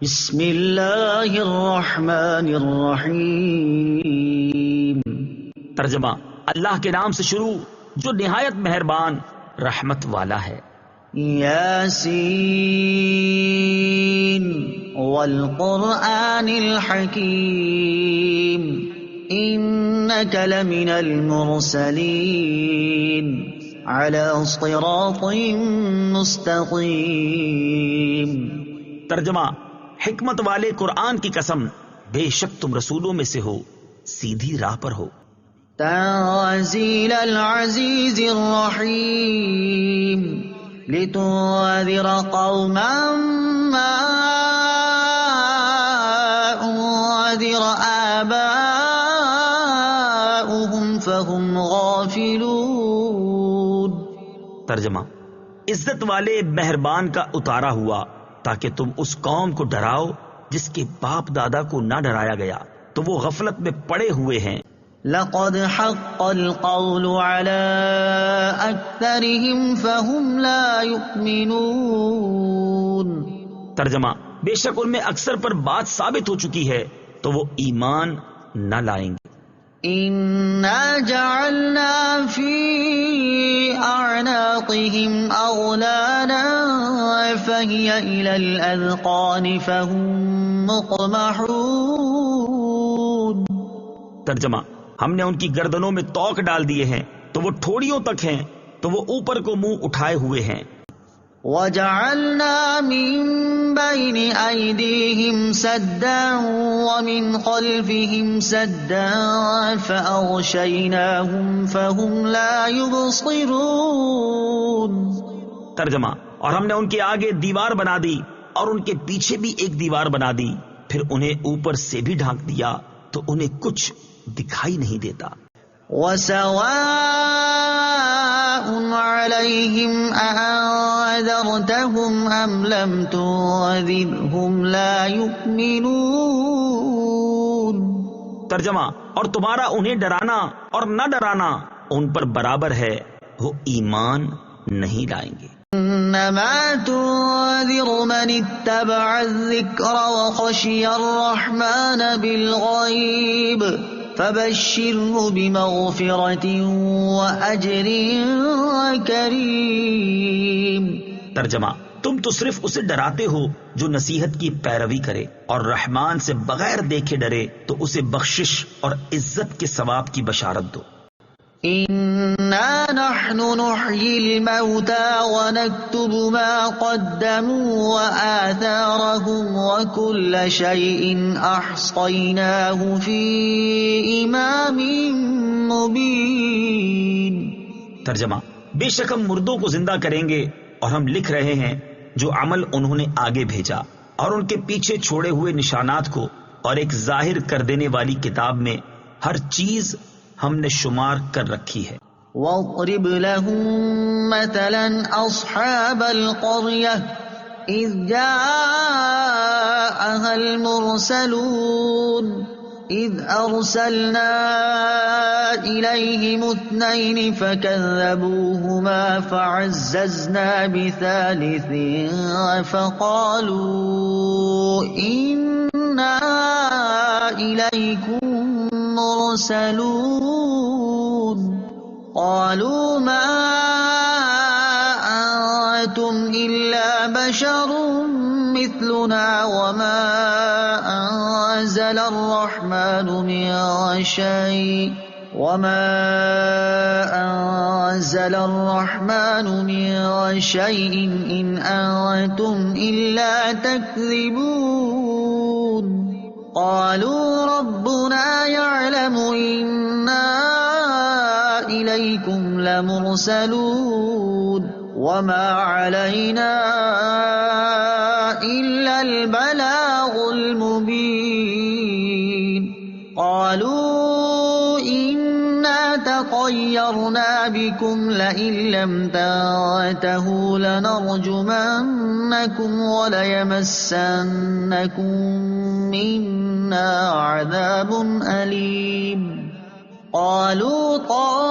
بسم اللہ الرحمن الرحیم۔ ترجمہ: اللہ کے نام سے شروع جو نہایت مہربان رحمت والا ہے۔ یاسین والقرآن الحکیم انک لمن المرسلین علی صراط مستقیم۔ ترجمہ: حکمت والے قرآن کی قسم، بے شک تم رسولوں میں سے ہو، سیدھی راہ پر ہو۔ تنزیل العزیز الرحیم لتنذر قوما ما انذر آباؤهم فهم غافلون۔ ترجمہ: عزت والے مہربان کا اتارا ہوا تاکہ تم اس قوم کو ڈراؤ جس کے باپ دادا کو نہ ڈرایا گیا تو وہ غفلت میں پڑے ہوئے ہیں۔ لقد حق القول على اکثرهم فهم لا يؤمنون۔ ترجمہ: بے شک ان میں اکثر پر بات ثابت ہو چکی ہے تو وہ ایمان نہ لائیں گے۔ انا جعلنا في اعناقهم اغلالا فهي الى الاذقان فهم مقمحون۔ ترجمہ: ہم نے ان کی گردنوں میں توق ڈال دیے ہیں تو وہ ٹھوڑیوں تک ہیں تو وہ اوپر کو منہ اٹھائے ہوئے ہیں۔ وَجَعَلْنَا مِن بَيْنِ أَيْدِيهِمْ سَدًّا وَمِنْ خَلْفِهِمْ سَدًّا فَأَغْشَيْنَاهُمْ فَهُمْ لَا يُبْصِرُونَ۔ ترجمہ: اور ہم نے ان کے آگے دیوار بنا دی اور ان کے پیچھے بھی ایک دیوار بنا دی، پھر انہیں اوپر سے بھی ڈھانک دیا تو انہیں کچھ دکھائی نہیں دیتا۔ وَسَوَاءٌ عَلَيْهِمْ أَأَنذَرْتَهُمْ أَمْ لَمْ تُنذِرْهُمْ لَا يُؤْمِنُونَ۔ ترجمہ: اور تمہارا انہیں ڈرانا اور نہ ڈرانا ان پر برابر ہے، وہ ایمان نہیں لائیں گے۔ انما تنذر من اتبع الذکر وخشی الرحمن بالغیب فبشره بمغفرة وأجر کریم۔ ترجمہ: تم تو صرف اسے ڈراتے ہو جو نصیحت کی پیروی کرے اور رحمان سے بغیر دیکھے ڈرے تو اسے بخشش اور عزت کے ثواب کی بشارت دو۔ انا نحن نحيي الموتى ونكتب ما قدموا وآثارهم وكل شيء احصيناه في امام مبين۔ ترجمہ: بے شک ہم مردوں کو زندہ کریں گے اور ہم لکھ رہے ہیں جو عمل انہوں نے آگے بھیجا اور ان کے پیچھے چھوڑے ہوئے نشانات کو، اور ایک ظاہر کر دینے والی کتاب میں ہر چیز ہم نے شمار کر رکھی ہے۔ وَاضْرِبْ لَهُم مَّثَلًا أَصْحَابَ الْقَرْيَةِ إِذْ جَاءَهَا الْمُرْسَلُونَ إِذْ أَرْسَلْنَا إِلَيْهِمُ اثْنَيْنِ فَكَذَّبُوهُمَا فَعَزَّزْنَا بِثَالِثٍ فَقَالُوا إِنَّا إِلَيْكُمْ مرسلون۔ قالوا ما أنتم إلا بشر مثلنا وما أنزل الرحمن من شيء إن أنتم إلا تكذبون۔ قالوا ربنا يعلم إنا إليكم لمرسلون وما علينا إلا البلاغ المبين۔ قالوا إنا تطيرنا بكم لئن لم تنتهوا لنرجمنكم وليمسنكم منا عذاب أليم۔ قالوا طائركم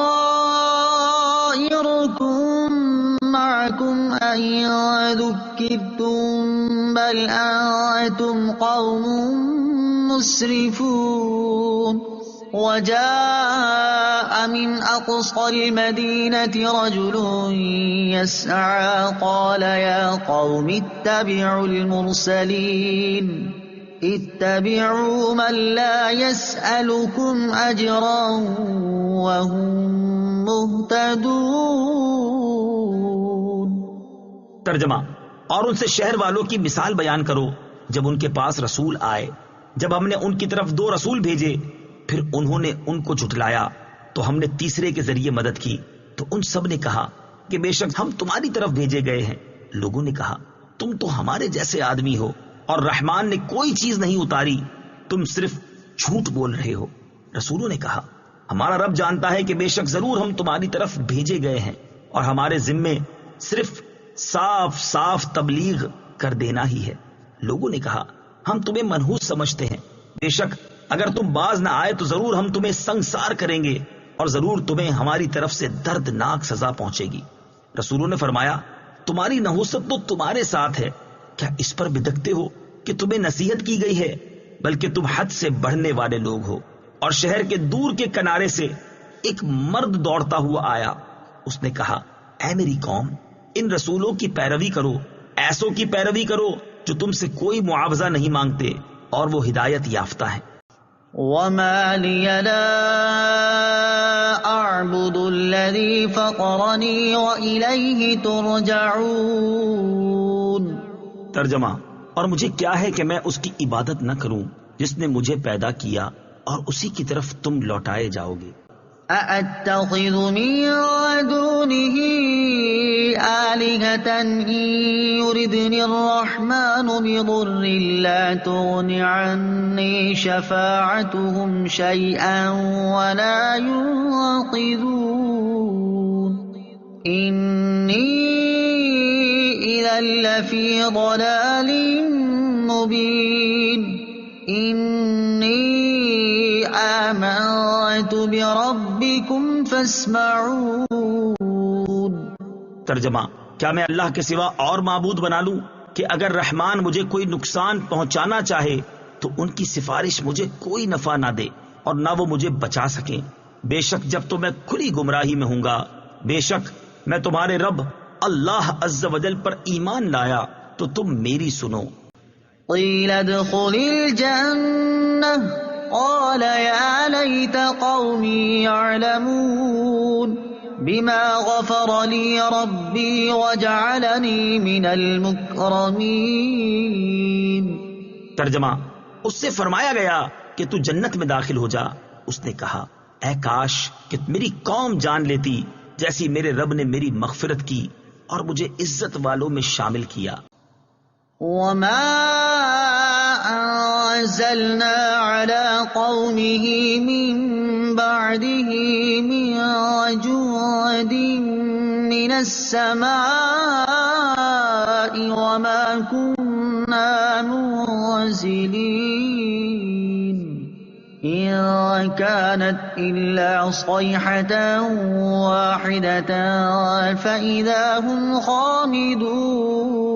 معكم أئن ذكرتم بل أنتم قوم مسرفون وجاء من أقصى المدينة رجل يسعى قال يا قوم اتبعوا المرسلين اتبعوا من لا يسألكم أجرا وهم مهتدون. ترجمہ: اور ان سے شہر والوں کی مثال بیان کرو جب ان کے پاس رسول آئے. جب ہم نے ان کی طرف 2 رسول بھیجے پھر انہوں نے ان کو جھٹلایا تو ہم نے تیسرے کے ذریعے مدد کی تو ان سب نے کہا کہ بے شک ہم تمہاری طرف بھیجے گئے ہیں. لوگوں نے کہا تم تو ہمارے جیسے آدمی ہو اور رحمان نے کوئی چیز نہیں اتاری، تم صرف جھوٹ بول رہے ہو. رسولوں نے کہا ہمارا رب جانتا ہے کہ بے شک ضرور ہم تمہاری طرف بھیجے گئے ہیں اور ہمارے ذمے صرف صاف صاف تبلیغ کر دینا ہی ہے. لوگوں نے کہا ہم تمہیں منحوس سمجھتے ہیں، بے شک اگر تم باز نہ آئے تو ضرور ہم تمہیں سنگسار کریں گے اور ضرور تمہیں ہماری طرف سے دردناک سزا پہنچے گی. رسولوں نے فرمایا تمہاری نحوست تو تمہارے ساتھ ہے، کیا اس پر بدکتے ہو کہ تمہیں نصیحت کی گئی ہے؟ بلکہ تم حد سے بڑھنے والے لوگ ہو. اور شہر کے دور کے کنارے سے ایک مرد دوڑتا ہوا آیا. اس نے کہا اے میری قوم، ان رسولوں کی پیروی کرو، ایسوں کی پیروی کرو جو تم سے کوئی معاوضہ نہیں مانگتے اور وہ ہدایت یافتہ ہیں. وما لي لا أعبد الذي فطرني وإليه ترجعون. ترجمہ: اور مجھے کیا ہے کہ میں اس کی عبادت نہ کروں جس نے مجھے پیدا کیا اور اسی کی طرف تم لوٹائے جاؤ گے. أأتخذ من دونه آلهة إن يردني الرحمن بضر لا تغن عني شفاعتهم شيئا ولا ينقذون إني إذا لفي ضلال مبين إني آمنت بربكم فاسمعون. ترجمہ: کیا میں اللہ کے سوا اور معبود بنا لوں کہ اگر رحمان مجھے کوئی نقصان پہنچانا چاہے تو ان کی سفارش مجھے کوئی نفع نہ دے اور نہ وہ مجھے بچا سکیں. بے شک جب تو میں کھلی گمراہی میں ہوں گا. بے شک میں تمہارے رب اللہ عز و جل پر ایمان لایا تو تم میری سنو. قیل ادخل الجنہ قال يا ليت قومي يعلمون بما غفر لي ربي وجعلني من المكرمين. ترجمہ: اس سے فرمایا گیا کہ تو جنت میں داخل ہو جا. اس نے کہا اے کاش کہ میری قوم جان لیتی جیسی میرے رب نے میری مغفرت کی اور مجھے عزت والوں میں شامل کیا. وما أنزلنا على قومه من بعده من جود من السماء وما كنا منزلين إن كانت إلا صيحة واحدة فإذا هم خامدون.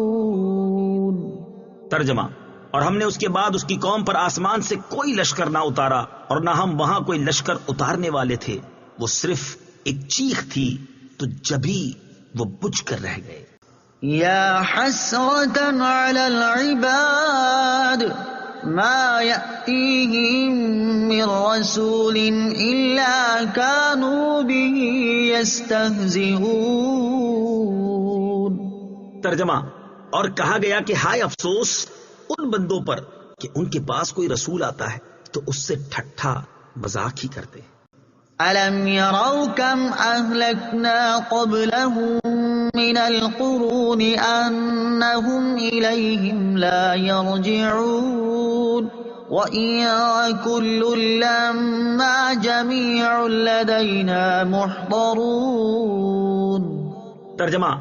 ترجمہ: اور ہم نے اس کے بعد اس کی قوم پر آسمان سے کوئی لشکر نہ اتارا اور نہ ہم وہاں کوئی لشکر اتارنے والے تھے، وہ صرف ایک چیخ تھی تو جبھی وہ بجھ کر رہ گئے. یا حسرة على العباد ما يأتيهم من رسول إلا كانوا به يستهزئون. ترجمہ: اور کہا گیا کہ ہائے افسوس ان بندوں پر کہ ان کے پاس کوئی رسول آتا ہے تو اس سے ٹھٹھا مذاق ہی کرتے ہیں. أَلَمْ يَرَوْا كَمْ أَهْلَكْنَا قَبْلَهُمْ مِنَ الْقُرُونِ أَنَّهُمْ إِلَيْهِمْ لَا يَرْجِعُونَ وَإِن كُلٌّ لَّمَّا جَمِيعٌ لَّدَيْنَا مُحْضَرُونَ. ترجمہ: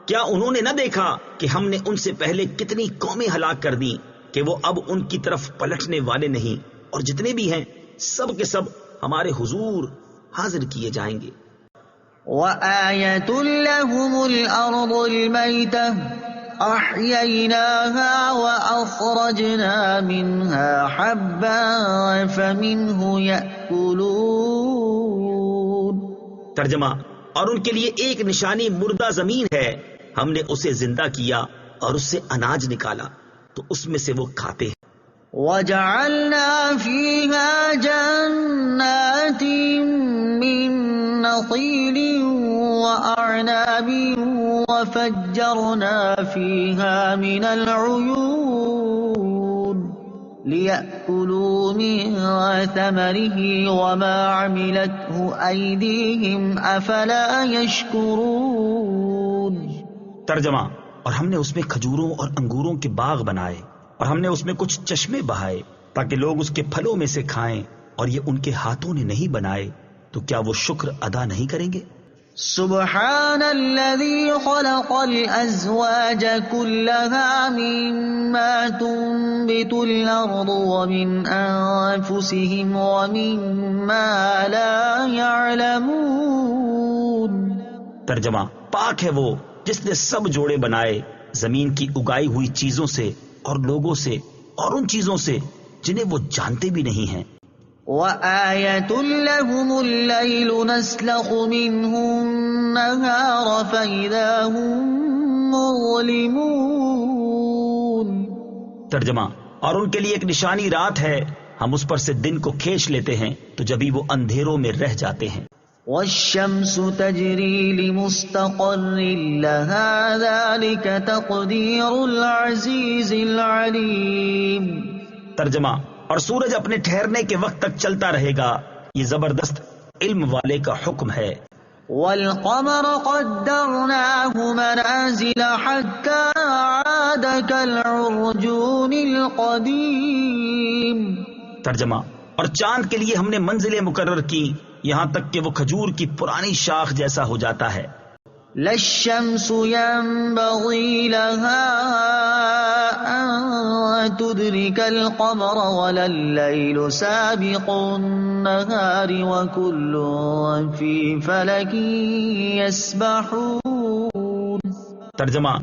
کیا انہوں نے نہ دیکھا کہ ہم نے ان سے پہلے کتنی قومیں ہلاک کر دیں کہ وہ اب ان کی طرف پلٹنے والے نہیں، اور جتنے بھی ہیں سب کے سب ہمارے حضور حاضر کیے جائیں گے. وَآيَةٌ لَّهُمُ الْأَرْضُ الْمَيْتَةُ أحييناها وأخرجنا منها حبا فمنه يأكلون. ترجمہ: اور ان کے لیے ایک نشانی مردہ زمین ہے، ہم نے اسے زندہ کیا اور اس سے اناج نکالا تو اس میں سے وہ کھاتے ہیں. وجعلنا فيها جنات من نخيل وأعناب وفجرنا فيها من العيون ليأكلوا من ثمره وما عملته أيديهم أفلا يشكرون. ترجمہ: اور ہم نے اس میں کھجوروں اور انگوروں کے باغ بنائے اور ہم نے اس میں کچھ چشمے بہائے تاکہ لوگ اس کے پھلوں میں سے کھائیں، اور یہ ان کے ہاتھوں نے نہیں بنائے، تو کیا وہ شکر ادا نہیں کریں گے؟ سبحان الذي خلق الأزواج كلها مما تنبت الأرض ومن أنفسهم ومما لا يعلمون. ترجمہ: پاک ہے وہ جس نے سب جوڑے بنائے زمین کی اگائی ہوئی چیزوں سے اور لوگوں سے اور ان چیزوں سے جنہیں وہ جانتے بھی نہیں ہیں. وَآيَةٌ لَهُمُ اللَّيْلُ نَسْلَخُ مِنْهُ النَّهَارَ فَإِذَا هُمْ مُظْلِمُونَ. ترجمہ: اور ان کے لیے ایک نشانی رات ہے، ہم اس پر سے دن کو کھینچ لیتے ہیں تو جبھی وہ اندھیروں میں رہ جاتے ہیں. وَالشَّمْسُ تَجْرِي لِمُسْتَقَرٍّ لَهَا ذَلِكَ تَقْدِيرُ الْعَزِيزِ الْعَلِيمِ. ترجمہ: اور سورج اپنے ٹھہرنے کے وقت تک چلتا رہے گا، یہ زبردست علم والے کا حکم ہے. وَالْقَمَرَ قَدَّرْنَاهُ مَنَازِلَ حَتَّى عَادَ كَالْعُرْجُونِ الْقَدِيمِ. ترجمہ: اور چاند کے لیے ہم نے منزلیں مقرر کی یہاں تک کہ وہ کھجور کی پرانی شاخ جیسا ہو جاتا ہے. لا الشمس ينبغي لها أن تدرك القمر ولا الليل سابق النهار وكل في فلك يسبحون. ترجمہ: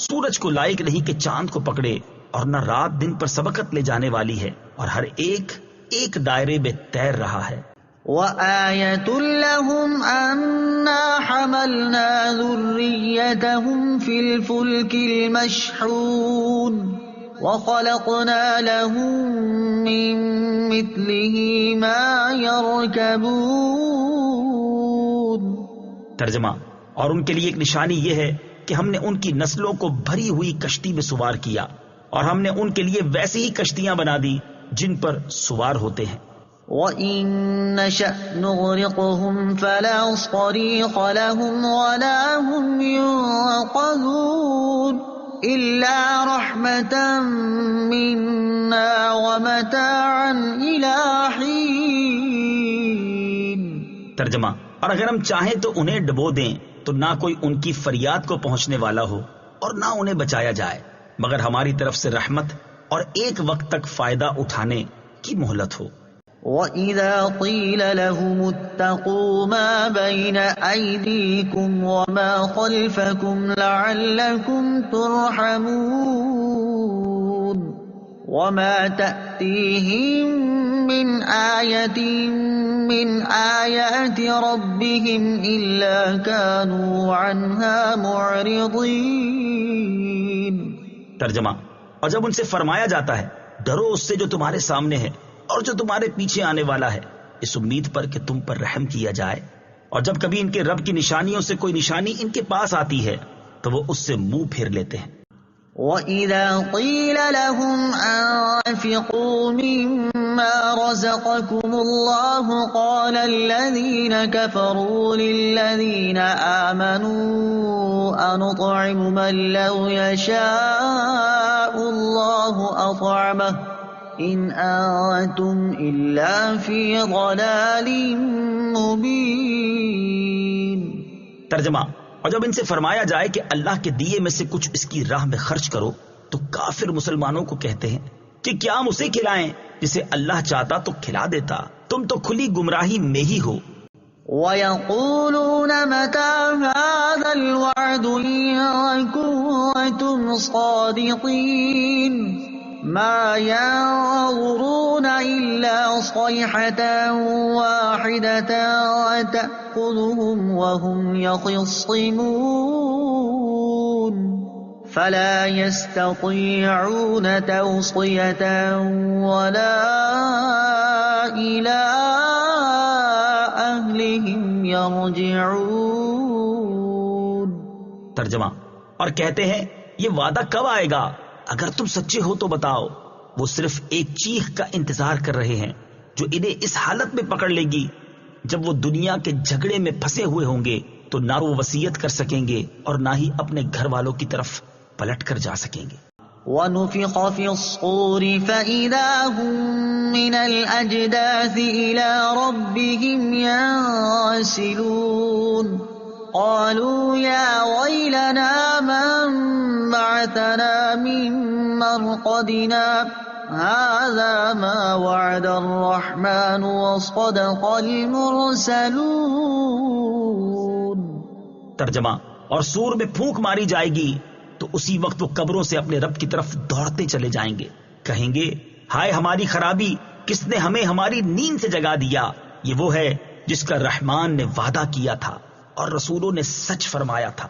سورج کو لائق نہیں کہ چاند کو پکڑے، اور نہ رات دن پر سبقت لے جانے والی ہے، اور ہر ایک ایک دائرے میں تیر رہا ہے. وَآيَةٌ لَهُمْ أَنَّا حَمَلْنَا ذُرِّيَّتَهُمْ فِي الْفُلْكِ الْمَشْحُونِ وَخَلَقْنَا لَهُم مِّن مِّثْلِهِ مَا يَرْكَبُونَ. ترجمہ: اور ان کے لیے ایک نشانی یہ ہے کہ ہم نے ان کی نسلوں کو بھری ہوئی کشتی میں سوار کیا، اور ہم نے ان کے لیے ویسی ہی کشتیاں بنا دی جن پر سوار ہوتے ہیں. وَإِن نَّشَأْ نُغْرِقْهُمْ فَلَا صَرِيخَ لَهُمْ وَلَا هُمْ يُنقَذُونَ إِلَّا رَحْمَةً مِّنَّا وَمَتَاعًا إِلَىٰ حِينٍ. ترجمہ: اور اگر ہم چاہیں تو انہیں ڈبو دیں تو نہ کوئی ان کی فریاد کو پہنچنے والا ہو اور نہ انہیں بچایا جائے مگر ہماری طرف سے رحمت اور ایک وقت تک فائدہ اٹھانے کی مہلت ہو. وَإِذَا قِيلَ لَهُمُ اتَّقُوا مَا بَيْنَ أَيْدِيكُمْ وَمَا خَلْفَكُمْ لَعَلَّكُمْ تُرْحَمُونَ وَمَا تَأْتِيهِمْ مِنْ آيَةٍ مِّنْ آيَاتِ رَبِّهِمْ إِلَّا كَانُوا عَنْهَا مُعْرِضِينَ. ترجمہ: اور جب ان سے فرمایا جاتا ہے ڈرو اس سے جو تمہارے سامنے ہے اور جو تمہارے پیچھے آنے والا ہے، اس امید پر کہ تم پر رحم کیا جائے، اور جب کبھی ان کے رب کی نشانیوں سے کوئی نشانی ان کے پاس آتی ہے تو وہ اس سے منہ پھیر لیتے ہیں. وَإِذَا قِيلَ لَهُمْ أَنفِقُوا مِمَّا رَزَقَكُمُ اللَّهُ قَالَ الَّذِينَ كَفَرُوا لِلَّذِينَ آمَنُوا أَنُطْعِمُ مَن لَّوْ يَشَاءُ اللَّهُ أَطْعَمَهُ إِنْ أَنتُمْ إِلَّا فِي ضَلَالٍ مُّبِينٍ. ترجمہ: اور جب ان سے فرمایا جائے کہ اللہ کے دیے میں سے کچھ اس کی راہ میں خرچ کرو تو کافر مسلمانوں کو کہتے ہیں کہ کیا ہم اسے کھلائیں جسے اللہ چاہتا تو کھلا دیتا، تم تو کھلی گمراہی میں ہی ہو. وَيَقُولُونَ مَتَىٰ هَٰذَا الْوَعْدُ إِن كُنتُمْ كنتم صادقين ما ينظرون إلا صيحة واحدة تأخذهم وهم يخصمون فلا يستطيعون توصية ولا إلى أهلهم يرجعون. ترجمہ: اور کہتے ہیں یہ وعدہ کب آئے گا؟ اگر تم سچے ہو تو بتاؤ. وہ صرف ایک چیخ کا انتظار کر رہے ہیں جو انہیں اس حالت میں پکڑ لے گی جب وہ دنیا کے جھگڑے میں پھنسے ہوئے ہوں گے تو نہ وہ وصیت کر سکیں گے اور نہ ہی اپنے گھر والوں کی طرف پلٹ کر جا سکیں گے. وَنُفِخَ فِي الصُّورِ فَإِذَا هُم مِّنَ الْأَجْدَاثِ إِلَى رَبِّهِمْ يَنسِلُونَ قَالُوا يَا وَيْلَنَا مَن بَعَثَنَا مِن مَّرْقَدِنَا هَٰذَا مَا وَعَدَ الرَّحْمَٰنُ وَصَدَقَ الْمُرْسَلُونَ. ترجمہ: اور سور میں پھونک ماری جائے گی تو اسی وقت وہ قبروں سے اپنے رب کی طرف دوڑتے چلے جائیں گے. کہیں گے ہائے ہماری خرابی، کس نے ہمیں ہماری نیند سے جگا دیا؟ یہ وہ ہے جس کا رحمان نے وعدہ کیا تھا اور رسولوں نے سچ فرمایا تھا.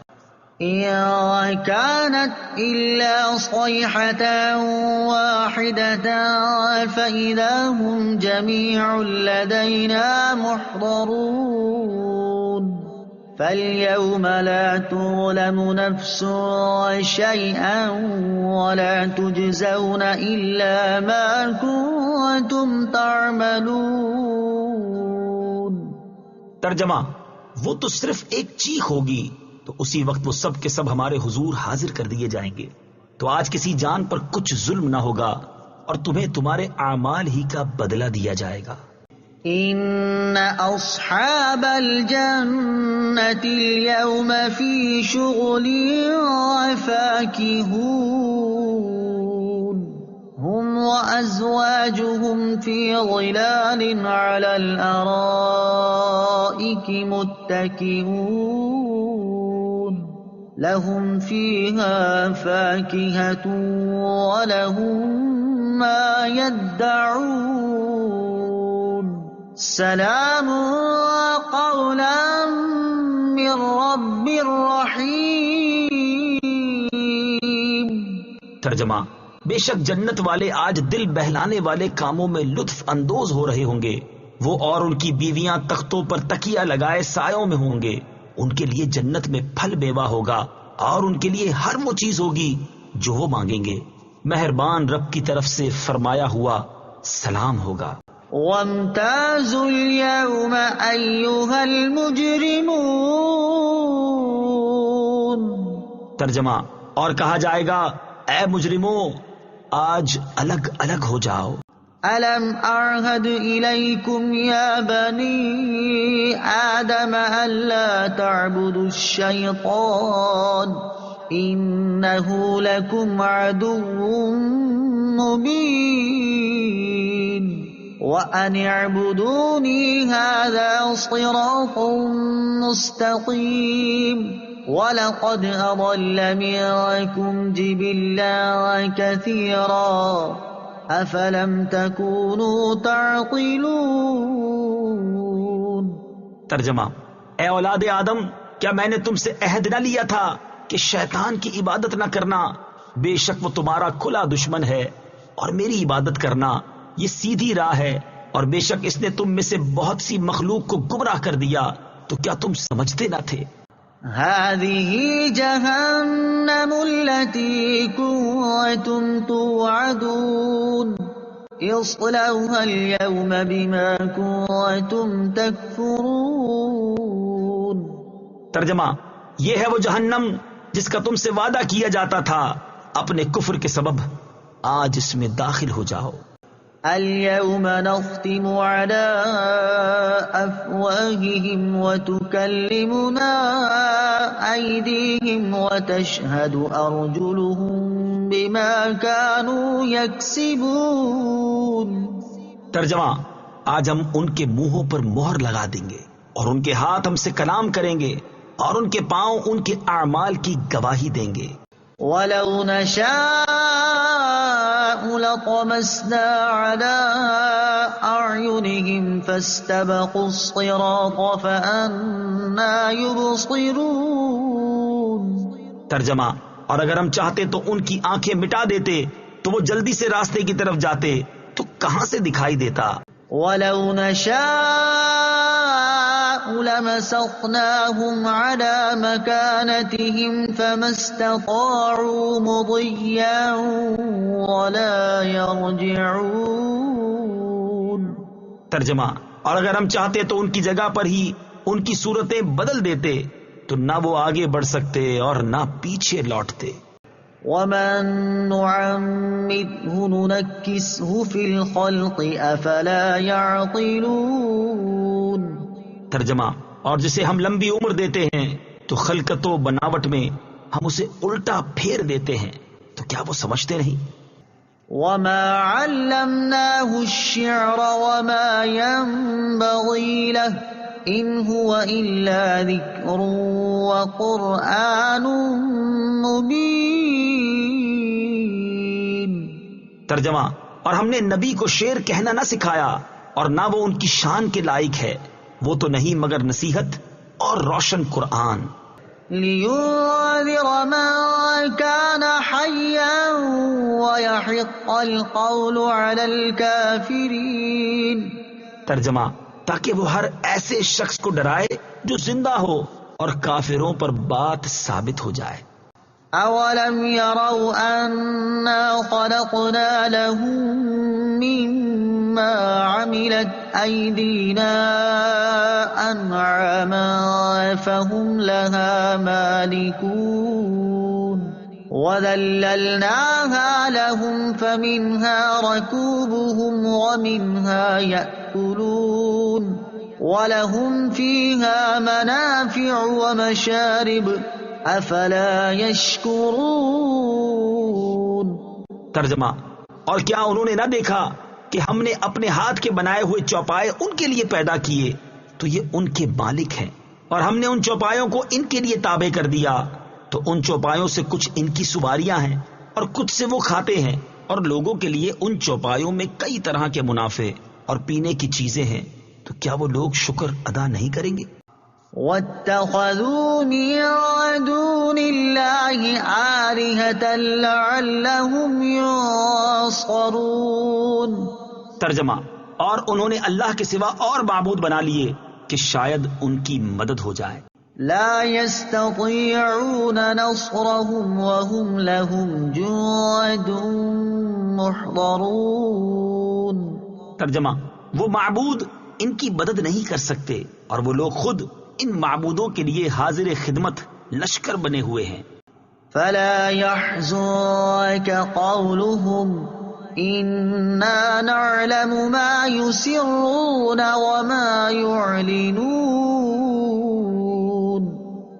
إِن كَانَتْ إِلَّا صَيْحَةً وَاحِدَةً فَإِذَا هُمْ جَمِيعٌ لَدَيْنَا مُحْضَرُونَ فَالْيَوْمَ لَا تُظْلَمُ نَفْسٌ شَيْئًا وَلَا تُجْزَوْنَ إِلَّا مَا كُنتُمْ تَعْمَلُونَ. ترجمہ: وہ تو صرف ایک چیخ ہوگی تو اسی وقت وہ سب کے سب ہمارے حضور حاضر کر دیے جائیں گے. تو آج کسی جان پر کچھ ظلم نہ ہوگا اور تمہیں تمہارے اعمال ہی کا بدلہ دیا جائے گا. إِنَّ أَصْحَابَ الْجَنَّةِ الْيَوْمَ فِي شُغُلٍ فَاكِهُونَ هُمْ وَأَزْوَاجُهُمْ فِي ظِلَالٍ عَلَى الْأَرَائِكِ مُتَّكِئُونَ لَهُمْ فِيهَا فَاكِهَةٌ وَلَهُمْ مَا يَدَّعُونَ سلام قولا من رب رحیم. ترجمہ: بے شک جنت والے آج دل بہلانے والے کاموں میں لطف اندوز ہو رہے ہوں گے. وہ اور ان کی بیویاں تختوں پر تکیہ لگائے سایوں میں ہوں گے. ان کے لیے جنت میں پھل میوہ ہوگا اور ان کے لیے ہر وہ چیز ہوگی جو وہ مانگیں گے. مہربان رب کی طرف سے فرمایا ہوا سلام ہوگا. وَامْتَازُوا الْيَوْمَ أَيُّهَا الْمُجْرِمُونَ. ترجمہ: اور کہا جائے گا اے مجرموں آج الگ الگ ہو جاؤ. أَلَمْ أَعْهَدْ إِلَيْكُمْ يَا بَنِي آدَمَ أَلَّا تَعْبُدُوا الشَّيْطَانَ إِنَّهُ لَكُمْ عَدُوٌّ مُّبِينٌ وَأَنِ اعْبُدُونِي هَذَا صِرَاطٌ مُّسْتَقِيمٌ وَلَقَدْ أَضَلَّ مِنكُمْ جِبِلًّا كَثِيرًا أَفَلَمْ تَكُونُوا تَعْقِلُونَ. ترجمہ: اے اولاد آدم، کیا میں نے تم سے عہد نہ لیا تھا کہ شیطان کی عبادت نہ کرنا؟ بے شک وہ تمہارا کھلا دشمن ہے اور میری عبادت کرنا یہ سیدھی راہ ہے. اور بے شک اس نے تم میں سے بہت سی مخلوق کو گمراہ کر دیا. تو کیا تم سمجھتے نہ تھے؟ هذه جهنم التي كنتم توعدون اصلوها اليوم بما كنتم تكفرون. ترجمہ: یہ ہے وہ جہنم جس کا تم سے وعدہ کیا جاتا تھا، اپنے کفر کے سبب آج اس میں داخل ہو جاؤ. اليوم نختم على أفواههم وتكلمنا أيديهم وتشهد أرجلهم بما كانوا يكسبون. ترجمہ: آج ہم ان کے منہوں پر مہر لگا دیں گے اور ان کے ہاتھ ہم سے کلام کریں گے اور ان کے پاؤں ان کے اعمال کی گواہی دیں گے. وَلَوْ نَشَاءُ لَطَمَسْنَا عَلَىٰ أَعْيُنِهِمْ فَاسْتَبَقُوا الصِّرَاطَ فَأَنَّىٰ يُبْصِرُونَ۔ ترجمہ: اور اگر ہم چاہتے تو ان کی آنکھیں مٹا دیتے تو وہ جلدی سے راستے کی طرف جاتے، تو کہاں سے دکھائی دیتا؟ وَلَوْ نَشَاءُ لَمَسَخْنَاهُمْ عَلَىٰ مَكَانَتِهِمْ فَمَا اسْتَطَاعُوا مُضِيًّا وَلَا يَرْجِعُونَ۔ ترجمہ: اور اگر ہم چاہتے تو ان کی جگہ پر ہی ان کی صورتیں بدل دیتے، تو نہ وہ آگے بڑھ سکتے اور نہ پیچھے لوٹتے۔ وَمَن نُّعَمِّرْهُ نُنَكِّسْهُ فِي الْخَلْقِ أَفَلَا يَعْقِلُونَ۔ ترجمہ: اور جسے ہم لمبی عمر دیتے ہیں تو خلقت و بناوٹ میں ہم اسے الٹا پھیر دیتے ہیں، تو کیا وہ سمجھتے نہیں؟ وَمَا عَلَّمْنَاهُ الشِّعْرَ وَمَا يَنبَغِي لَهُ إِنْ هُوَ إِلَّا ذِكْرٌ وَقُرْآنٌ مُبِينٌ۔ ترجمہ: اور ہم نے نبی کو شعر کہنا نہ سکھایا اور نہ وہ ان کی شان کے لائق ہے، وہ تو نہیں مگر نصیحت اور روشن قرآن۔ لِيُنذِرَ مَن كَانَ حَيًّا وَيَحِقَّ الْقَوْلُ عَلَى الْكَافِرِينَ۔ ترجمہ: تاکہ وہ ہر ایسے شخص کو ڈرائے جو زندہ ہو اور کافروں پر بات ثابت ہو جائے۔ أَوَلَمْ يَرَوْا أَنَّا خَلَقْنَا لَهُم مِّمَّا عَمِلَتْ أَيْدِينَا أَنْعَامًا فَهُمْ لَهَا مَالِكُونَ وَذَلَّلْنَاهَا لَهُمْ فَمِنْهَا رَكُوبُهُمْ وَمِنْهَا يَأْكُلُونَ وَلَهُمْ فِيهَا مَنَافِعُ وَمَشَارِبُ افلا یشکرون۔ ترجمہ: اور کیا انہوں نے نہ دیکھا کہ ہم نے اپنے ہاتھ کے بنائے ہوئے چوپائے ان کے لیے پیدا کیے، تو یہ ان کے مالک ہیں، اور ہم نے ان چوپایوں کو ان کے لیے تابع کر دیا، تو ان چوپایوں سے کچھ ان کی سواریاں ہیں اور کچھ سے وہ کھاتے ہیں، اور لوگوں کے لیے ان چوپایوں میں کئی طرح کے منافع اور پینے کی چیزیں ہیں، تو کیا وہ لوگ شکر ادا نہیں کریں گے؟ وَاتَّخَذُوا مِن دُونِ اللَّهِ آلِهَةً لَعَلَّهُمْ يُنصَرُونَ۔ ترجمہ: اور انہوں نے اللہ کے سوا اور معبود بنا لیے کہ شاید ان کی مدد ہو جائے۔ لا يستطيعون نصرهم وهم لهم جند محضرون۔ ترجمہ: وہ معبود ان کی مدد نہیں کر سکتے اور وہ لوگ خود ان معبودوں کے لیے حاضر خدمت لشکر بنے ہوئے ہیں۔ فلا يحزنك قولهم إنا نعلم ما يسرون وما يعلنون۔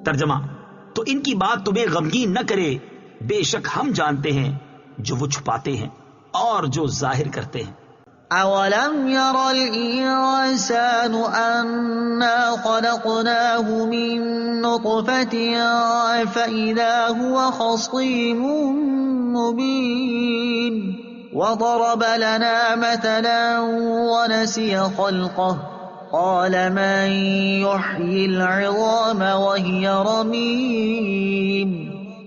ترجمہ: تو ان کی بات تمہیں غمگین نہ کرے، بے شک ہم جانتے ہیں جو وہ چھپاتے ہیں اور جو ظاہر کرتے ہیں۔ أَوَلَمْ يَرَ الْإِنسَانُ أَنَّا خَلَقْنَاهُ مِن نُّطْفَةٍ فَإِذَا هُوَ خَصِيمٌ مُّبِينٌ وَضَرَبَ لَنَا مَثَلًا وَنَسِيَ خَلْقَهُ قَالَ مَن يُحْيِي الْعِظَامَ وَهِيَ رَمِيمٌ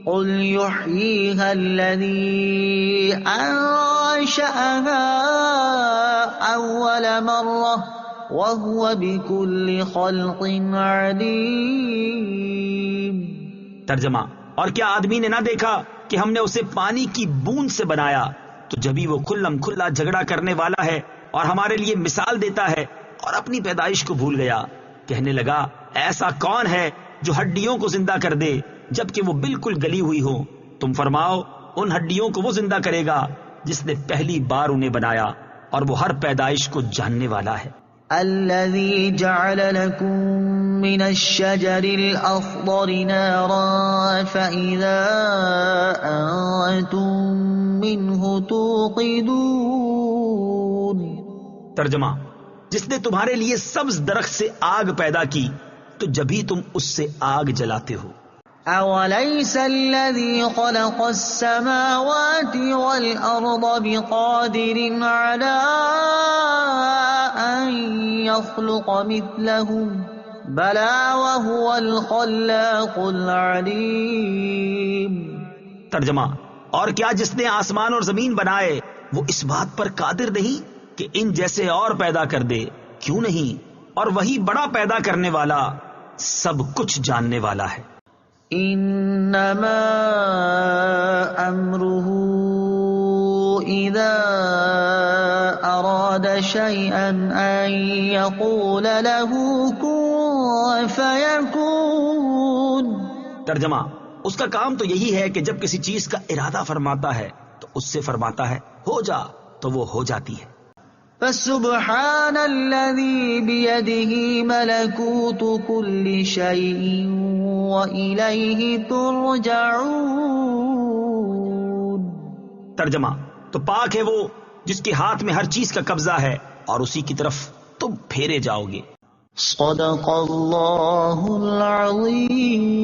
قُلْ يُحْيِيهَا الَّذِي أَنشَأَهَا أَوَّلَ مَرَّةٍ وَهُوَ بِكُلِّ خَلْقٍ عَلِيمٌ۔ ترجمہ: اور کیا آدمی نے نہ دیکھا کہ ہم نے اسے پانی کی بوند سے بنایا، تو جبھی وہ کھلم کھلا جھگڑا کرنے والا ہے اور ہمارے لیے مثال دیتا ہے، اور اپنی پیدائش کو بھول گیا، کہنے لگا ایسا کون ہے جو ہڈیوں کو زندہ کر دے جبکہ وہ بالکل گلی ہوئی ہو؟ تم فرماؤ ان ہڈیوں کو وہ زندہ کرے گا جس نے پہلی بار انہیں بنایا، اور وہ ہر پیدائش کو جاننے والا ہے۔ الذي جعل لكم من الشجر الأخضر نارا فإذا أنتم منه توقدون۔ ترجمہ: جس نے تمہارے لیے سبز درخت سے آگ پیدا کی تو جبھی تم اس سے آگ جلاتے ہو۔ أوليس الذي خلق السماوات والأرض بقادر على أن يخلق مثلهم بلى وهو الخلاق العليم۔ ترجمہ، اور کیا جس نے آسمان اور زمین بنائے وہ اس بات پر قادر نہیں کہ ان جیسے اور پیدا کر دے؟ کیوں نہیں؟ اور وہی بڑا پیدا کرنے والا، سب کچھ جاننے والا ہے۔ انما امره اذا اراد شيئا ان يقول له كن فيكون۔ ترجمہ، اس کا کام تو یہی ہے کہ جب کسی چیز کا ارادہ فرماتا ہے تو اس سے فرماتا ہے ہو جا، تو وہ ہو جاتی ہے۔ فسبحان الذي بيده ملكوت كل شيء وإليه ترجعون۔ ترجمہ، تو پاک ہے وہ جس کے ہاتھ میں ہر چیز کا قبضہ ہے اور اسی کی طرف تم پھیرے جاؤ گے۔ صدق اللہ العظیم۔